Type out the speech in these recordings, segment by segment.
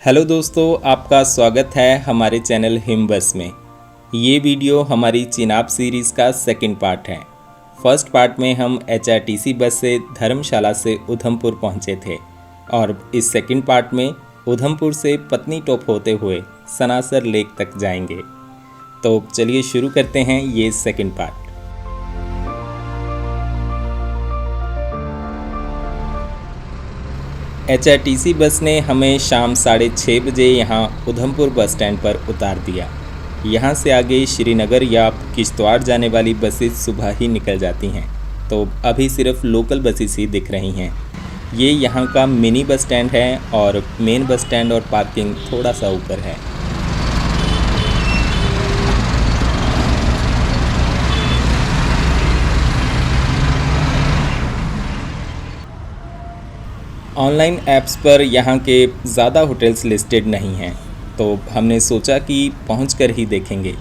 Hello दोस्तों, आपका स्वागत है हमारे चैनल हिम बस में। ये वीडियो हमारी चिनाब सीरीज़ का सेकंड पार्ट है। फर्स्ट पार्ट में हम HRTC बस से धर्मशाला से उधमपुर पहुंचे थे और इस सेकंड पार्ट में उधमपुर से पत्नी टॉप होते हुए सनासर लेक तक जाएंगे। तो चलिए शुरू करते हैं ये सेकंड पार्ट। HRTC बस ने हमें शाम 6:30 बजे यहाँ उधमपुर बस स्टैंड पर उतार दिया। यहाँ से आगे श्रीनगर या किश्तवाड़ जाने वाली बसेस सुबह ही निकल जाती हैं, तो अभी सिर्फ लोकल बसेस ही दिख रही हैं। ये यहाँ का मिनी बस स्टैंड है और मेन बस स्टैंड और पार्किंग थोड़ा सा ऊपर है। ऑनलाइन ऐप्स पर यहाँ के ज़्यादा होटल्स लिस्टेड नहीं हैं, तो हमने सोचा कि पहुँचकर ही देखेंगे।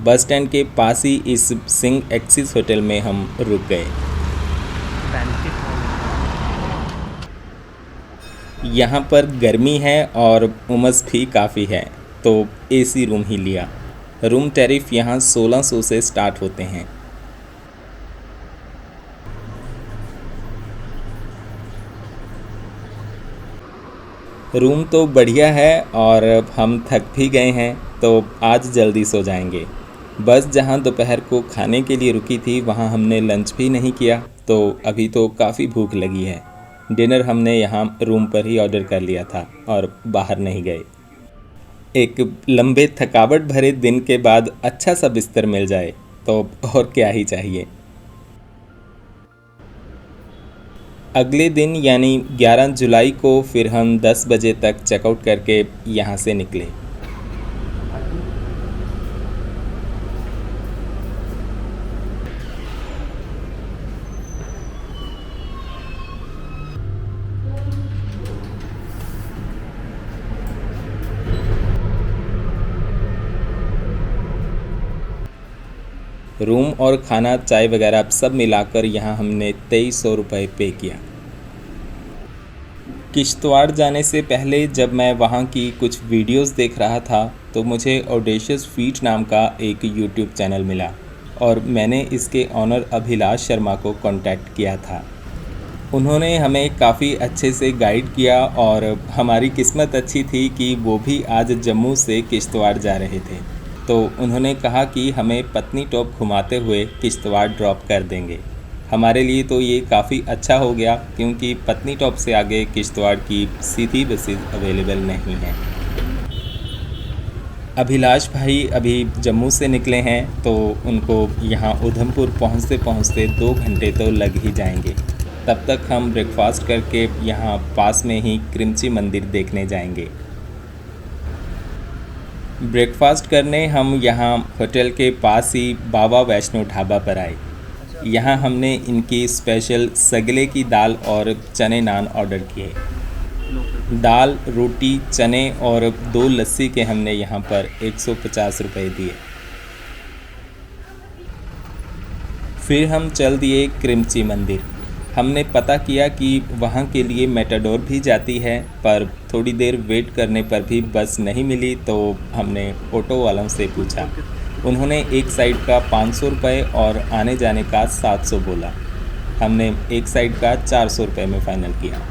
बस स्टैंड के पास ही इस सिंह एक्सिस होटल में हम रुक गए। यहाँ पर गर्मी है और उमस भी काफ़ी है, तो AC रूम ही लिया। रूम टैरिफ यहाँ 1600 से स्टार्ट होते हैं। रूम तो बढ़िया है और हम थक भी गए हैं, तो आज जल्दी सो जाएंगे। बस जहां दोपहर को खाने के लिए रुकी थी वहां हमने लंच भी नहीं किया, तो अभी तो काफ़ी भूख लगी है। डिनर हमने यहां रूम पर ही ऑर्डर कर लिया था और बाहर नहीं गए। एक लंबे थकावट भरे दिन के बाद अच्छा सा बिस्तर मिल जाए तो और क्या ही चाहिए। अगले दिन यानी 11 जुलाई को फिर हम 10 बजे तक चेकआउट करके यहाँ से निकले। रूम और खाना, चाय वगैरह सब मिलाकर यहाँ हमने 2300 रुपये पे किया। किश्तवाड़ जाने से पहले जब मैं वहाँ की कुछ वीडियोस देख रहा था तो मुझे ऑडेशियस फीट नाम का एक यूट्यूब चैनल मिला और मैंने इसके ऑनर अभिलाष शर्मा को कांटेक्ट किया था। उन्होंने हमें काफ़ी अच्छे से गाइड किया और हमारी किस्मत अच्छी थी कि वो भी आज जम्मू से किश्तवाड़ जा रहे थे, तो उन्होंने कहा कि हमें पत्नी टॉप घुमाते हुए किश्तवाड़ ड्रॉप कर देंगे। हमारे लिए तो ये काफ़ी अच्छा हो गया, क्योंकि पत्नी टॉप से आगे किश्तवाड़ की सीधी बसेस अवेलेबल नहीं हैं। अभिलाष भाई अभी जम्मू से निकले हैं, तो उनको यहाँ उधमपुर पहुँचते पहुँचते 2 घंटे तो लग ही जाएंगे। तब तक हम ब्रेकफास्ट करके यहाँ पास में ही क्रिमची मंदिर देखने जाएंगे। ब्रेकफास्ट करने हम यहाँ होटल के पास ही बाबा वैष्णो ढाबा पर आए। यहाँ हमने इनकी स्पेशल सगले की दाल और चने नान ऑर्डर किए। दाल, रोटी, चने और 2 लस्सी के हमने यहाँ पर 150 रुपये दिए। फिर हम चल दिए क्रिमची मंदिर। हमने पता किया कि वहाँ के लिए मेटाडोर भी जाती है, पर थोड़ी देर वेट करने पर भी बस नहीं मिली, तो हमने ऑटो वालों से पूछा। उन्होंने एक साइड का 500 रुपये और आने जाने का 700 बोला। हमने एक साइड का 400 रुपये में फ़ाइनल किया।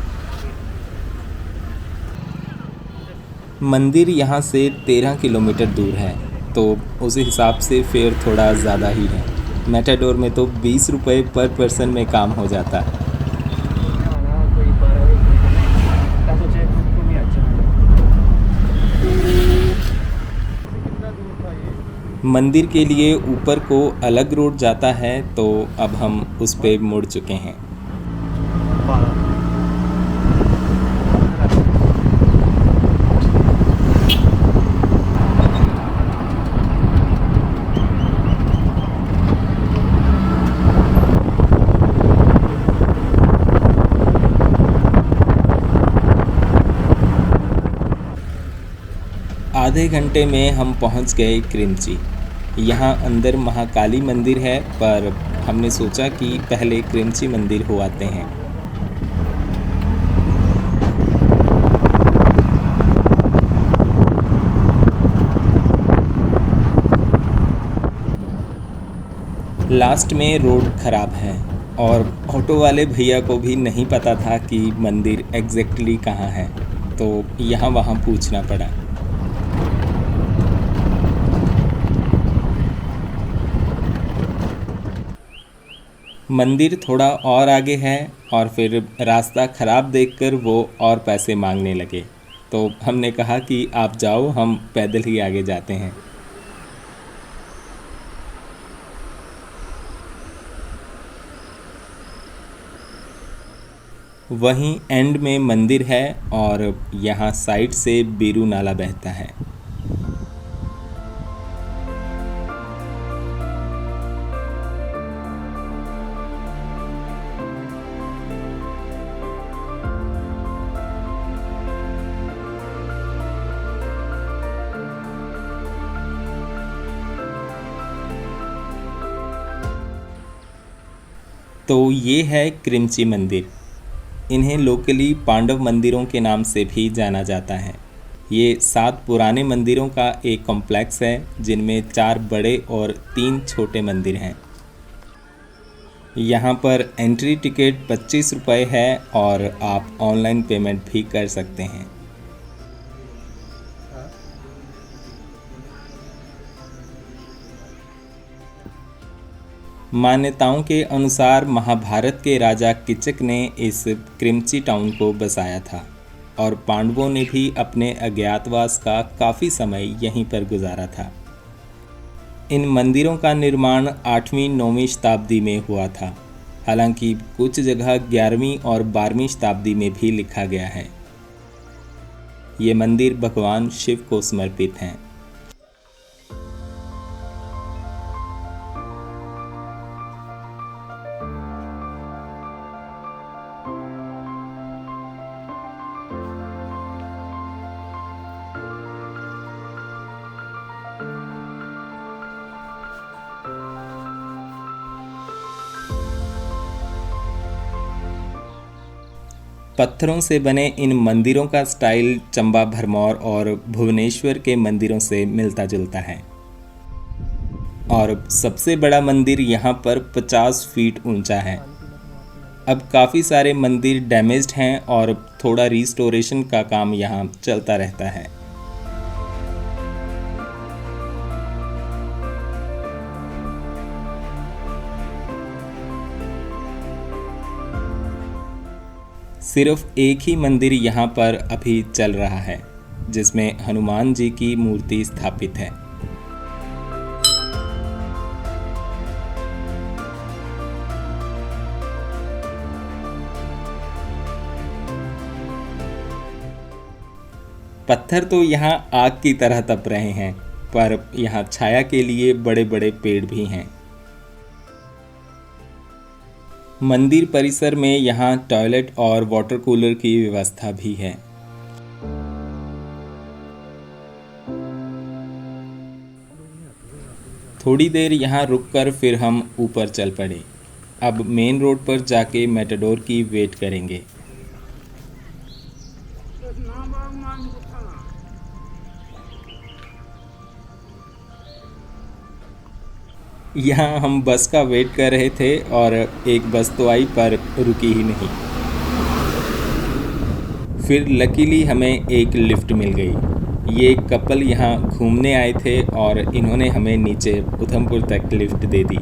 मंदिर यहाँ से 13 किलोमीटर दूर है, तो उस हिसाब से फेयर थोड़ा ज़्यादा ही है। मेटाडोर में तो 20 रुपये पर पर्सन में काम हो जाता है। मंदिर के लिए ऊपर को अलग रोड जाता है, तो अब हम उस पे मुड़ चुके हैं। आधे घंटे में हम पहुंच गए क्रिमची। यहाँ अंदर महाकाली मंदिर है, पर हमने सोचा कि पहले क्रिमची मंदिर हो आते हैं। लास्ट में रोड ख़राब है और ऑटो वाले भैया को भी नहीं पता था कि मंदिर एग्जैक्टली कहाँ है, तो यहाँ वहाँ पूछना पड़ा। मंदिर थोड़ा और आगे है और फिर रास्ता ख़राब देखकर वो और पैसे मांगने लगे, तो हमने कहा कि आप जाओ, हम पैदल ही आगे जाते हैं। वहीं एंड में मंदिर है और यहाँ साइड से बीरू नाला बहता है। तो ये है क्रिमची मंदिर। इन्हें लोकली पांडव मंदिरों के नाम से भी जाना जाता है। ये 7 पुराने मंदिरों का एक कॉम्प्लेक्स है जिनमें 4 बड़े और 3 छोटे मंदिर हैं। यहाँ पर एंट्री टिकट 25 रुपये है और आप ऑनलाइन पेमेंट भी कर सकते हैं। मान्यताओं के अनुसार महाभारत के राजा किचक ने इस क्रिमची टाउन को बसाया था और पांडवों ने भी अपने अज्ञातवास का काफ़ी समय यहीं पर गुजारा था। इन मंदिरों का निर्माण 8वीं-9वीं शताब्दी में हुआ था, हालांकि कुछ जगह 11वीं और 12वीं शताब्दी में भी लिखा गया है। ये मंदिर भगवान शिव को समर्पित हैं। पत्थरों से बने इन मंदिरों का स्टाइल चंबा भरमौर और भुवनेश्वर के मंदिरों से मिलता जुलता है और सबसे बड़ा मंदिर यहाँ पर 50 फीट ऊंचा है। अब काफ़ी सारे मंदिर डैमेज्ड हैं और थोड़ा रिस्टोरेशन का काम यहाँ चलता रहता है। सिर्फ एक ही मंदिर यहाँ पर अभी चल रहा है जिसमें हनुमान जी की मूर्ति स्थापित है। पत्थर तो यहाँ आग की तरह तप रहे हैं, पर यहाँ छाया के लिए बड़े बड़े पेड़ भी हैं। मंदिर परिसर में यहाँ टॉयलेट और वाटर कूलर की व्यवस्था भी है। थोड़ी देर यहाँ रुककर फिर हम ऊपर चल पड़े। अब मेन रोड पर जाके मेटाडोर की वेट करेंगे। यहाँ हम बस का वेट कर रहे थे और एक बस तो आई पर रुकी ही नहीं। फिर लकीली हमें एक लिफ्ट मिल गई। ये कपल यहाँ घूमने आए थे और इन्होंने हमें नीचे उधमपुर तक लिफ्ट दे दी।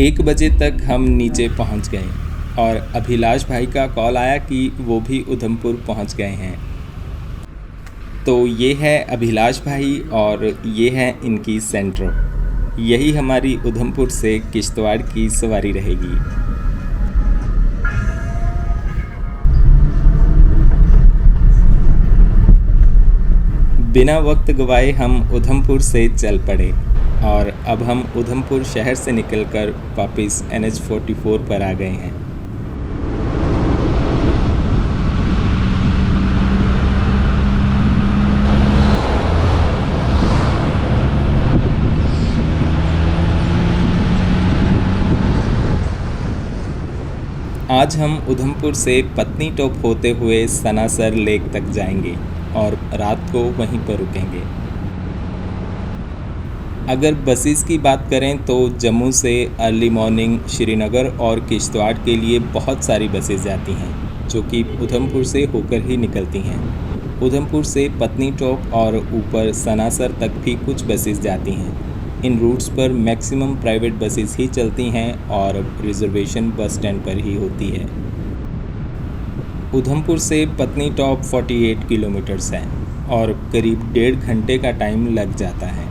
एक बजे तक हम नीचे पहुँच गए और अभिलाष भाई का कॉल आया कि वो भी उधमपुर पहुंच गए हैं। तो ये है अभिलाष भाई और ये है इनकी सेंट्रो। यही हमारी उधमपुर से किश्तवाड़ की सवारी रहेगी। बिना वक्त गवाए हम उधमपुर से चल पड़े और अब हम उधमपुर शहर से निकलकर वापस NH 44 पर आ गए हैं। आज हम उधमपुर से पत्नी टॉप होते हुए सनासर लेक तक जाएंगे और रात को वहीं पर रुकेंगे। अगर बसेस की बात करें तो जम्मू से अर्ली मॉर्निंग श्रीनगर और किश्तवाड़ के लिए बहुत सारी बसेस जाती हैं जो कि उधमपुर से होकर ही निकलती हैं। उधमपुर से पत्नी टॉप और ऊपर सनासर तक भी कुछ बसेस जाती हैं। इन रूट्स पर मैक्सिमम प्राइवेट बसेस ही चलती हैं और रिजर्वेशन बस स्टैंड पर ही होती है। उधमपुर से पत्नी टॉप 48 किलोमीटर्स है और करीब 1.5 घंटे का टाइम लग जाता है।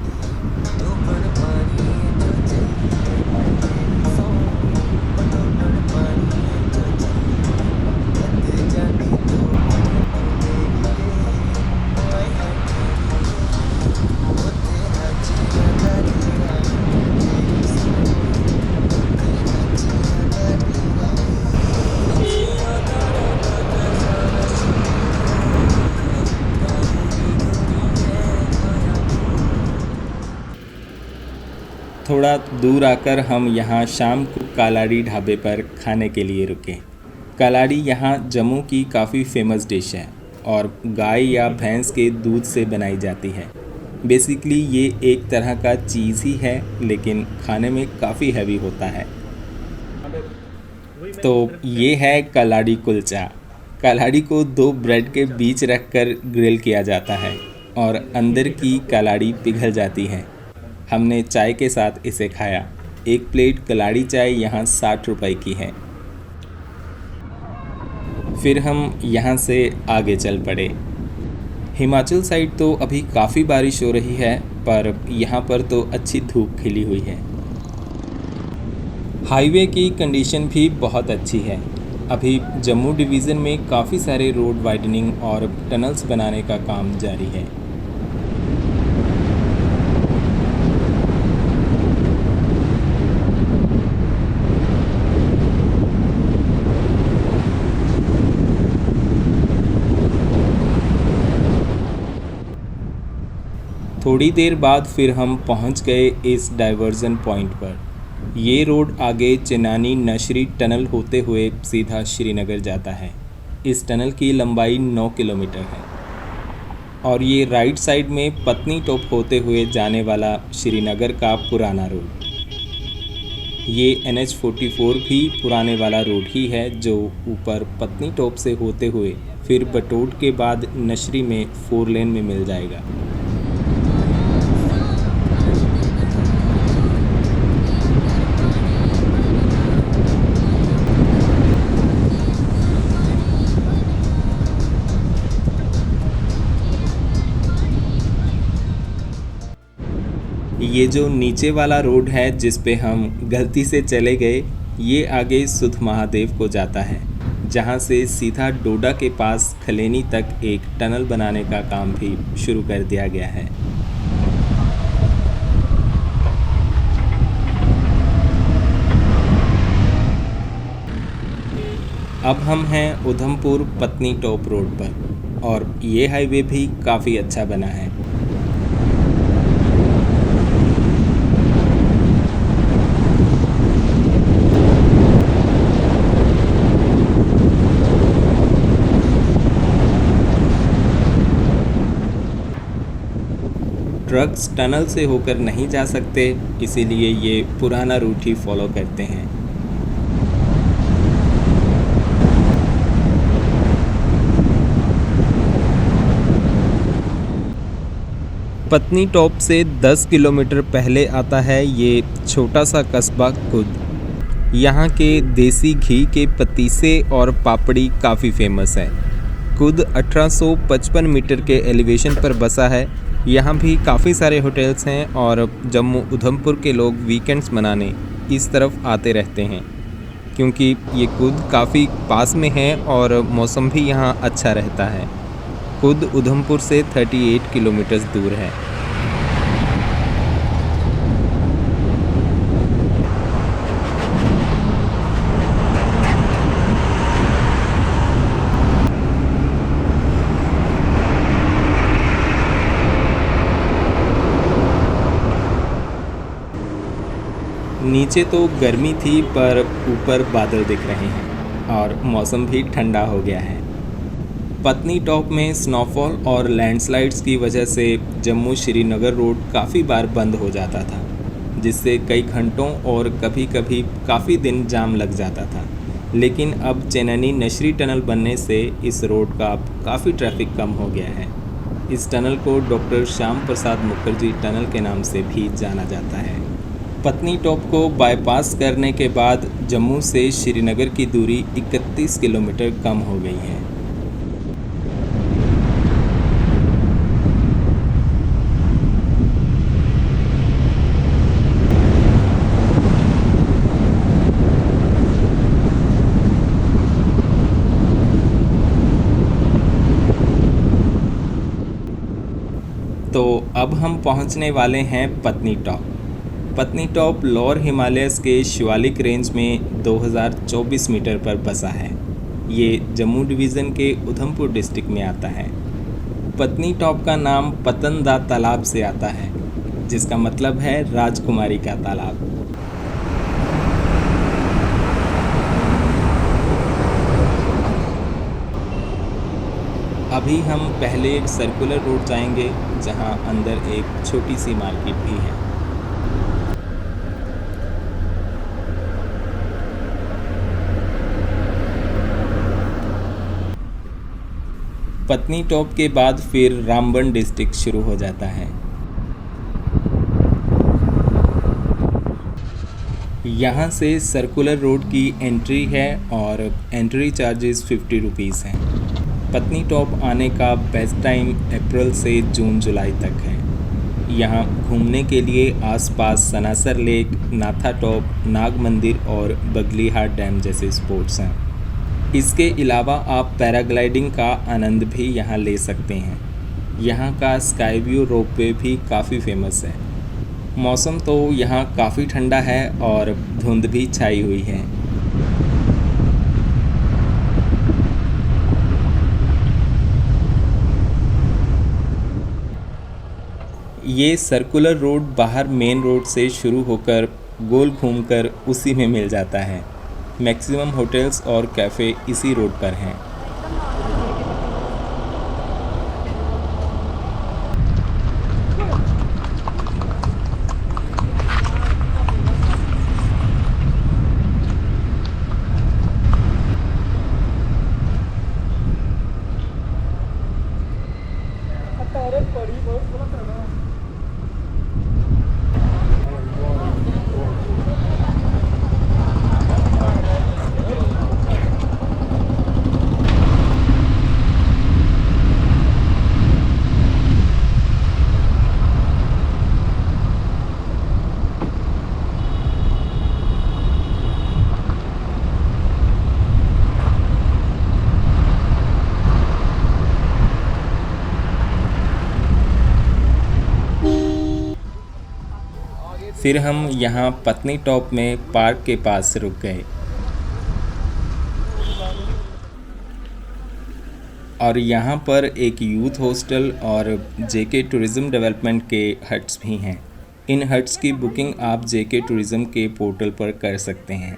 थोड़ा दूर आकर हम यहाँ शाम को कालाड़ी ढाबे पर खाने के लिए रुके। कालाड़ी यहाँ जम्मू की काफ़ी फेमस डिश है और गाय या भैंस के दूध से बनाई जाती है। बेसिकली ये एक तरह का चीज़ ही है लेकिन खाने में काफ़ी हैवी होता है। तो ये है कालाड़ी कुलचा। कालाड़ी को 2 ब्रेड के बीच रखकर ग्रिल किया जाता है और अंदर की कालाड़ी पिघल जाती है। हमने चाय के साथ इसे खाया। एक प्लेट कलाड़ी चाय यहाँ 60 रुपए की है। फिर हम यहाँ से आगे चल पड़े। हिमाचल साइड तो अभी काफ़ी बारिश हो रही है पर यहाँ पर तो अच्छी धूप खिली हुई है। हाईवे की कंडीशन भी बहुत अच्छी है। अभी जम्मू डिवीज़न में काफ़ी सारे रोड वाइडनिंग और टनल्स बनाने का काम जारी है। थोड़ी देर बाद फिर हम पहुंच गए इस डाइवर्जन पॉइंट पर। ये रोड आगे चिनानी नशरी टनल होते हुए सीधा श्रीनगर जाता है। इस टनल की लंबाई 9 किलोमीटर है और ये राइट साइड में पत्नी टॉप होते हुए जाने वाला श्रीनगर का पुराना रोड। ये NH-44 भी पुराने वाला रोड ही है जो ऊपर पत्नी टॉप से होते हुए फिर बटोट के बाद नशरी में 4 लेन में मिल जाएगा। ये जो नीचे वाला रोड है जिस पे हम गलती से चले गए, ये आगे सुध महादेव को जाता है जहाँ से सीधा डोडा के पास खलेनी तक एक टनल बनाने का काम भी शुरू कर दिया गया है। अब हम हैं उधमपुर पत्नी टॉप रोड पर और ये हाईवे भी काफ़ी अच्छा बना है। ट्रक्स टनल से होकर नहीं जा सकते, इसीलिए ये पुराना रूट ही फॉलो करते हैं। पत्नी टॉप से 10 किलोमीटर पहले आता है ये छोटा सा कस्बा कुद। यहाँ के देसी घी के पतीसे और पापड़ी काफ़ी फेमस है। कुद 1855 मीटर के एलिवेशन पर बसा है। यहाँ भी काफ़ी सारे होटल्स हैं और जम्मू उधमपुर के लोग वीकेंड्स मनाने इस तरफ आते रहते हैं क्योंकि ये कुद काफ़ी पास में है और मौसम भी यहाँ अच्छा रहता है। कुद उधमपुर से 38 किलोमीटर दूर है। नीचे तो गर्मी थी पर ऊपर बादल दिख रहे हैं। और मौसम भी ठंडा हो गया है। पत्नी टॉप में स्नोफॉल और लैंडस्लाइड्स की वजह से जम्मू श्रीनगर रोड काफ़ी बार बंद हो जाता था, जिससे कई घंटों और कभी कभी काफ़ी दिन जाम लग जाता था। लेकिन अब चेननी नशरी टनल बनने से इस रोड का अब काफ़ी ट्रैफिक कम हो गया है। इस टनल को डॉक्टर श्याम प्रसाद मुखर्जी टनल के नाम से भी जाना जाता है। पत्नी टॉप को बाईपास करने के बाद जम्मू से श्रीनगर की दूरी 31 किलोमीटर कम हो गई है। तो अब हम पहुंचने वाले हैं पत्नी टॉप। पत्नी टॉप लोअर हिमालयस के शिवालिक रेंज में 2024 मीटर पर बसा है। ये जम्मू डिवीज़न के उधमपुर डिस्ट्रिक्ट में आता है। पत्नी टॉप का नाम पतन दा तालाब से आता है, जिसका मतलब है राजकुमारी का तालाब। अभी हम पहले सर्कुलर रोड जाएंगे, जहां अंदर एक छोटी सी मार्केट भी है। पत्नी टॉप के बाद फिर रामबन डिस्ट्रिक्ट शुरू हो जाता है। यहाँ से सर्कुलर रोड की एंट्री है और एंट्री चार्जेस 50 रुपीज़ हैं। पत्नी टॉप आने का बेस्ट टाइम अप्रैल से जून जुलाई तक है। यहाँ घूमने के लिए आसपास सनासर लेक, नाथा टॉप, नाग मंदिर और बगलीहाट डैम जैसे स्पॉट्स हैं। इसके अलावा आप पैराग्लाइडिंग का आनंद भी यहाँ ले सकते हैं। यहाँ का स्काई व्यू रोपवे भी काफ़ी फेमस है। मौसम तो यहाँ काफ़ी ठंडा है और धुंध भी छाई हुई है। ये सर्कुलर रोड बाहर मेन रोड से शुरू होकर गोल घूमकर उसी में मिल जाता है। मैक्सिमम होटल्स और कैफ़े इसी रोड पर हैं। फिर हम यहाँ पत्नी टॉप में पार्क के पास रुक गए और यहाँ पर एक यूथ हॉस्टल और जेके टूरिज़्म डेवलपमेंट के हट्स भी हैं। इन हट्स की बुकिंग आप जेके टूरिज़्म के पोर्टल पर कर सकते हैं।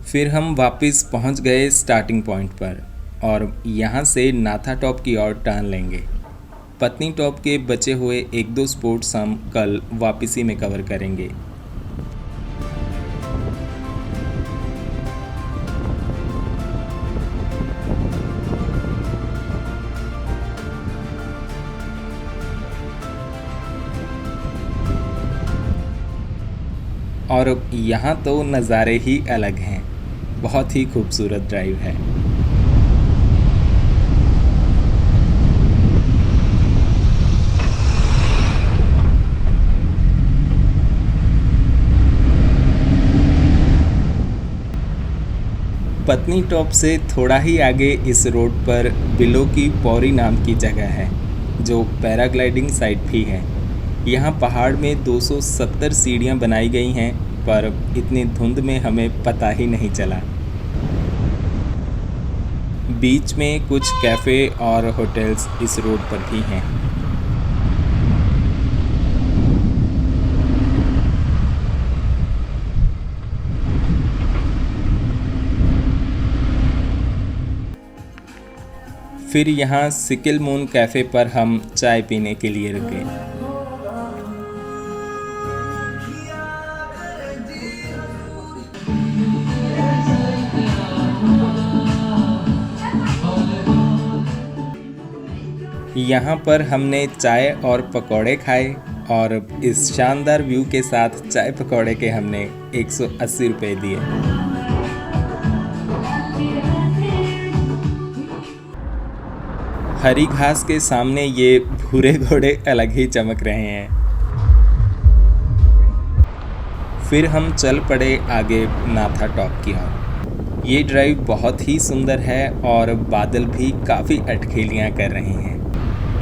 फिर हम वापस पहुंच गए स्टार्टिंग पॉइंट पर और यहाँ से नाथा टॉप की ओर टर्न लेंगे। पत्नी टॉप के बचे हुए 1-2 स्पॉट्स हम कल वापसी में कवर करेंगे। और यहाँ तो नज़ारे ही अलग हैं। बहुत ही खूबसूरत ड्राइव है। पत्नी टॉप से थोड़ा ही आगे इस रोड पर बिलो की पौरी नाम की जगह है, जो पैराग्लाइडिंग साइट भी है। यहाँ पहाड़ में 270 सीढ़ियाँ बनाई गई हैं, पर इतनी धुंध में हमें पता ही नहीं चला। बीच में कुछ कैफ़े और होटल्स इस रोड पर भी हैं। फिर यहाँ सिकिल मून कैफ़े पर हम चाय पीने के लिए रुके। यहाँ पर हमने चाय और पकौड़े खाए और इस शानदार व्यू के साथ चाय पकौड़े के हमने 180 रुपये दिए। हरी घास के सामने ये भूरे घोड़े अलग ही चमक रहे हैं। फिर हम चल पड़े आगे नाथा टॉप की ओर। ये ड्राइव बहुत ही सुंदर है और बादल भी काफ़ी अटखेलियाँ कर रहे हैं।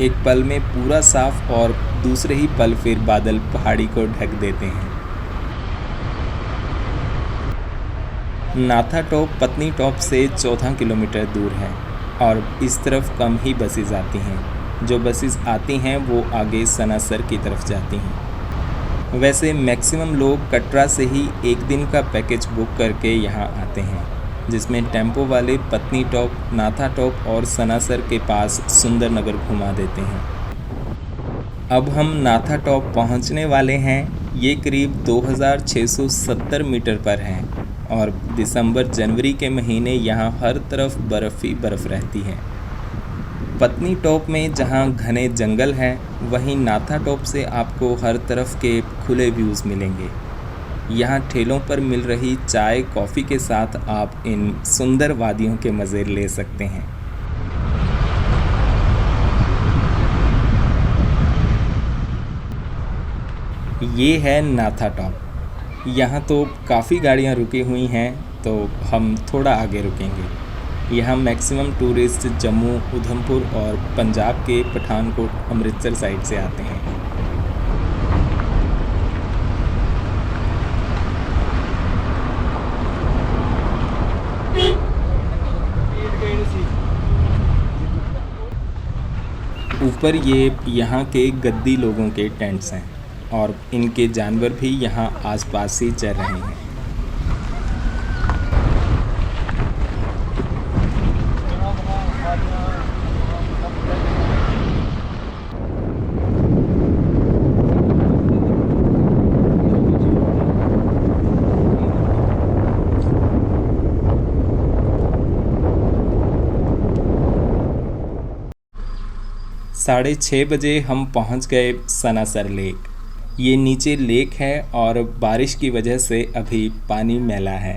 एक पल में पूरा साफ और दूसरे ही पल फिर बादल पहाड़ी को ढक देते हैं। नाथा टॉप पत्नी टॉप से 14 किलोमीटर दूर है और इस तरफ कम ही बसेस आती हैं। जो बसेस आती हैं वो आगे सनासर की तरफ जाती हैं। वैसे मैक्सिमम लोग कटरा से ही एक दिन का पैकेज बुक करके यहाँ आते हैं, जिसमें टेम्पो वाले पत्नी टॉप, नाथा टॉप और सनासर के पास सुंदर नगर घुमा देते हैं। अब हम नाथा टॉप पहुँचने वाले हैं। ये करीब 2670 मीटर पर है और दिसंबर जनवरी के महीने यहाँ हर तरफ बर्फ़ ही बर्फ़ रहती है। पत्नी टॉप में जहाँ घने जंगल हैं, वहीं नाथा टॉप से आपको हर तरफ के खुले व्यूज़ मिलेंगे। यहाँ ठेलों पर मिल रही चाय कॉफ़ी के साथ आप इन सुंदर वादियों के मज़े ले सकते हैं। ये है नाथा टॉप। यहाँ तो काफ़ी गाड़ियाँ रुकी हुई हैं, तो हम थोड़ा आगे रुकेंगे। यहाँ मैक्सिमम टूरिस्ट जम्मू, उधमपुर और पंजाब के पठानकोट, अमृतसर साइड से आते हैं। ऊपर ये यहाँ के गद्दी लोगों के टेंट्स हैं और इनके जानवर भी यहाँ आसपास ही चल रहे हैं। साढ़े 6 बजे हम पहुँच गए सनासर लेक। ये नीचे लेक है और बारिश की वजह से अभी पानी मैला है।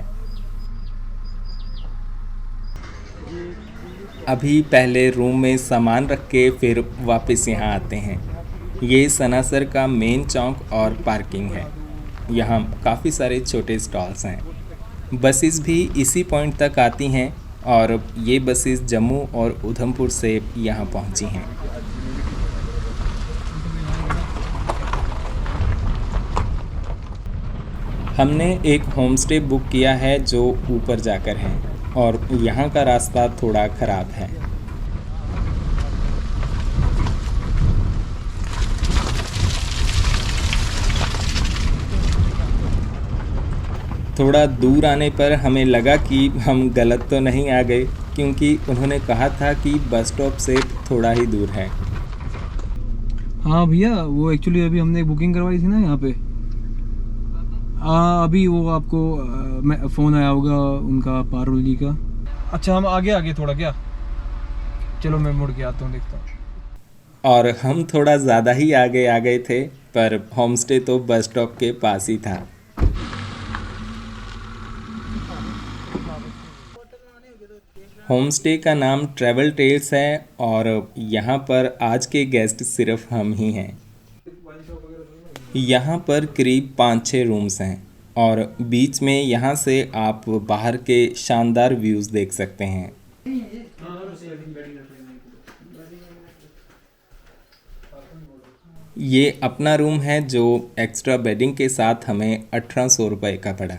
अभी पहले रूम में सामान रख के फिर वापस यहाँ आते हैं। ये सनासर का मेन चौक और पार्किंग है। यहाँ काफ़ी सारे छोटे स्टॉल्स हैं। बसेस भी इसी पॉइंट तक आती हैं और ये बसेस जम्मू और उधमपुर से यहाँ पहुँची हैं। हमने एक होम स्टे बुक किया है जो ऊपर जाकर है और यहाँ का रास्ता थोड़ा ख़राब है। थोड़ा दूर आने पर हमें लगा कि हम गलत तो नहीं आ गए, क्योंकि उन्होंने कहा था कि बस स्टॉप से थोड़ा ही दूर है। हाँ भैया, वो एक्चुअली अभी हमने बुकिंग करवाई थी ना यहाँ पे। अभी वो आपको फ़ोन आया होगा उनका, पारुल जी का। अच्छा, हम आगे थोड़ा क्या, चलो मैं मुड़ के आता हूँ, देखता हूँ। और हम थोड़ा ज़्यादा ही आगे आ गए थे, पर होम स्टे तो बस स्टॉप के पास ही था। होम स्टे का नाम ट्रैवल टेल्स है और यहाँ पर आज के गेस्ट सिर्फ हम ही हैं। यहाँ पर करीब 5-6 रूम्स हैं और बीच में यहाँ से आप बाहर के शानदार व्यूज़ देख सकते हैं। ये अपना रूम है जो एक्स्ट्रा बेडिंग के साथ हमें 1800 रुपये का पड़ा।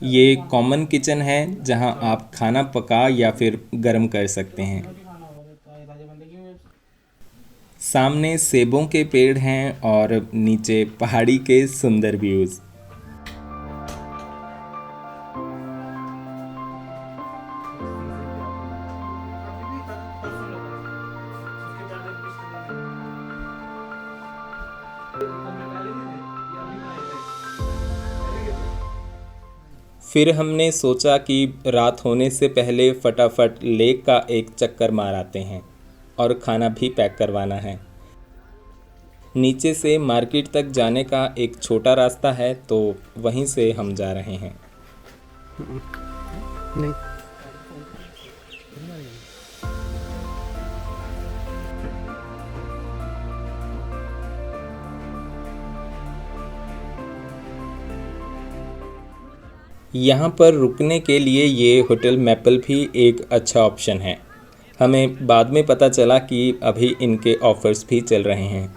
ये कॉमन किचन है जहां आप खाना पका या फिर गर्म कर सकते हैं। सामने सेबों के पेड़ हैं और नीचे पहाड़ी के सुंदर व्यूज़। फिर हमने सोचा कि रात होने से पहले फटाफट लेक का एक चक्कर मार आते हैं और खाना भी पैक करवाना है। नीचे से मार्केट तक जाने का एक छोटा रास्ता है तो वहीं से हम जा रहे हैं। नहीं। यहाँ पर रुकने के लिए ये होटल मैपल भी एक अच्छा ऑप्शन है। हमें बाद में पता चला कि अभी इनके ऑफ़र्स भी चल रहे हैं।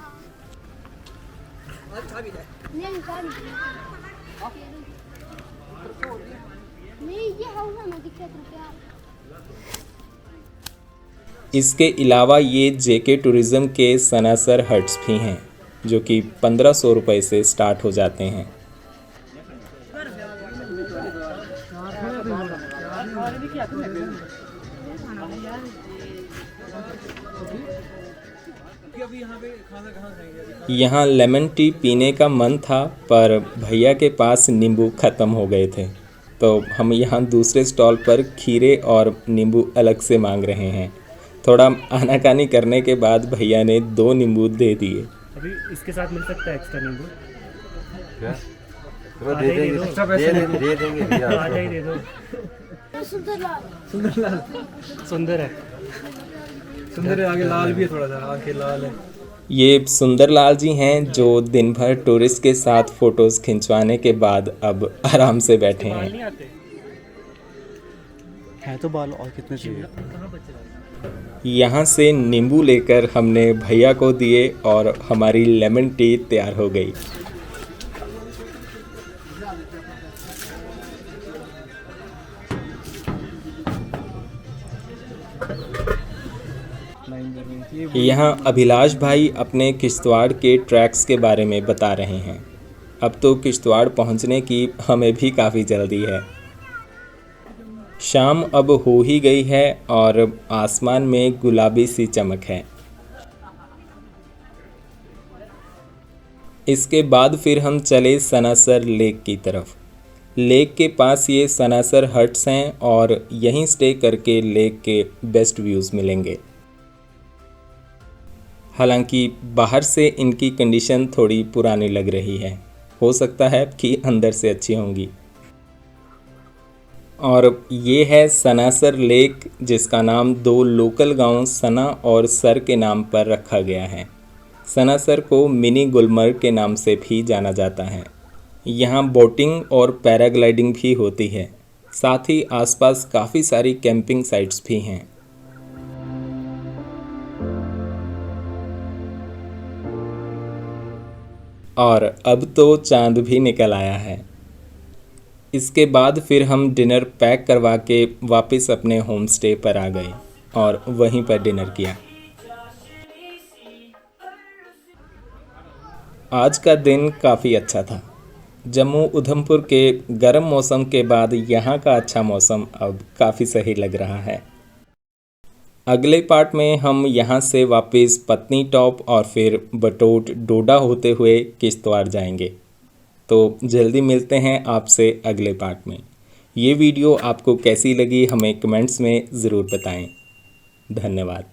इसके अलावा ये जेके टूरिज़्म के सनासर हट्स भी हैं जो कि 1500 रुपये से स्टार्ट हो जाते हैं। यहाँ लेमन टी पीने का मन था पर भैया के पास नींबू ख़त्म हो गए थे तो हम यहाँ दूसरे स्टॉल पर खीरे और नींबू अलग से मांग रहे हैं। थोड़ा आनाकानी करने के बाद भैया ने 2 नींबू दे दिए। अभी इसके साथ मिल सकता है एक्स्ट्रा नींबू? क्या? तो दे देंगे, एक्स्ट्रा पैसे दे देंगे भैया। आधा ही दे दो। सुंदर है। सुंदर है, आगे लाल भी है, थोड़ा सा आंखें लाल है। ये सुंदरलाल जी हैं जो दिन भर टूरिस्ट के साथ फ़ोटोज़ खिंचवाने के बाद अब आराम से बैठे हैं। नहीं आते है तो बाल और कितने चाहिए? कहाँ बच रहा है? यहाँ से नींबू लेकर हमने भैया को दिए और हमारी लेमन टी तैयार हो गई। यहाँ अभिलाष भाई अपने किश्तवाड़ के ट्रैक्स के बारे में बता रहे हैं। अब तो किश्तवाड़ पहुँचने की हमें भी काफ़ी जल्दी है। शाम अब हो ही गई है और आसमान में गुलाबी सी चमक है। इसके बाद फिर हम चले सनासर लेक की तरफ। लेक के पास ये सनासर हट्स हैं और यहीं स्टे करके लेक के बेस्ट व्यूज़ मिलेंगे। हालांकि बाहर से इनकी कंडीशन थोड़ी पुरानी लग रही है, हो सकता है कि अंदर से अच्छी होंगी। और ये है सनासर लेक जिसका नाम 2 लोकल गांव सना और सर के नाम पर रखा गया है। सनासर को मिनी गुलमर्ग के नाम से भी जाना जाता है। यहाँ बोटिंग और पैराग्लाइडिंग भी होती है। साथ ही आसपास काफ़ी सारी कैंपिंग साइट्स भी हैं। और अब तो चांद भी निकल आया है। इसके बाद फिर हम डिनर पैक करवा के वापस अपने होम स्टे पर आ गए और वहीं पर डिनर किया। आज का दिन काफ़ी अच्छा था। जम्मू उधमपुर के गर्म मौसम के बाद यहाँ का अच्छा मौसम अब काफ़ी सही लग रहा है। अगले पार्ट में हम यहाँ से वापस पत्नी टॉप और फिर बटोट डोडा होते हुए किश्तवाड़ जाएंगे। तो जल्दी मिलते हैं आपसे अगले पार्ट में। ये वीडियो आपको कैसी लगी हमें कमेंट्स में ज़रूर बताएं। धन्यवाद।